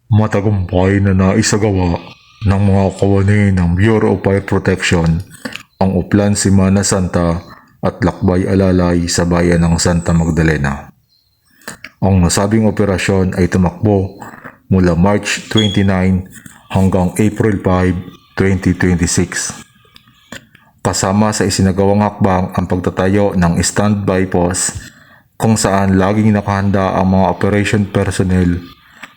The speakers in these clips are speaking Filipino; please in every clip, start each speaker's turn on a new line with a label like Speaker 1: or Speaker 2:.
Speaker 1: Matagumpay na naisagawa ng mga kawani ng Bureau of Fire Protection ang Uplan Semana Santa at Lakbay Alalay sa bayan ng Santa Magdalena. Ang nasabing operasyon ay tumakbo mula March 29 hanggang April 5, 2026. Kasama sa isinagawang hakbang ang pagtatayo ng standby post kung saan laging nakahanda ang mga operation personnel,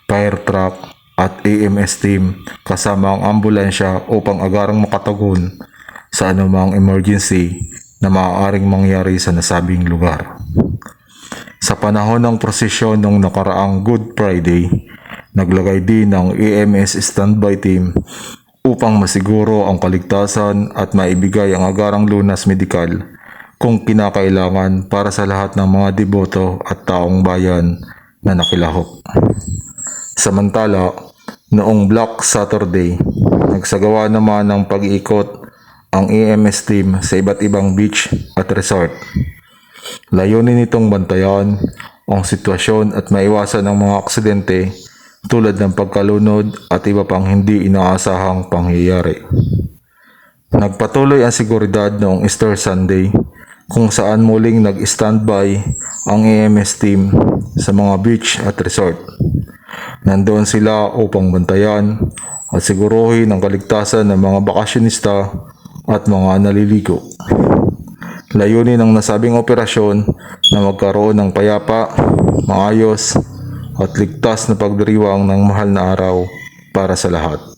Speaker 1: fire truck at AMS team kasama ang ambulansya upang agarang makatagon sa anumang emergency na maaaring mangyari sa nasabing lugar. Sa panahon ng prosesyon ng nakaraang Good Friday, naglagay din ng AMS standby team upang masiguro ang kaligtasan at maibigay ang agarang lunas medikal kung kinakailangan para sa lahat ng mga deboto at taong bayan na nakilahok. Samantala, noong Black Saturday, nagsagawa naman ng pag-iikot ang AMS team sa iba't ibang beach at resort. Layunin nitong bantayan ang sitwasyon at maiwasan ang mga aksidente tulad ng pagkalunod at iba pang hindi inaasahang pangyayari. Nagpatuloy ang seguridad noong Easter Sunday kung saan muling nag-standby ang AMS team sa mga beach at resort. Nandoon sila upang bantayan at siguruhin ang kaligtasan ng mga bakasyonista at mga naliligo. Layunin ng nasabing operasyon na magkaroon ng payapa, maayos at ligtas na pagdiriwang ng mahal na araw para sa lahat.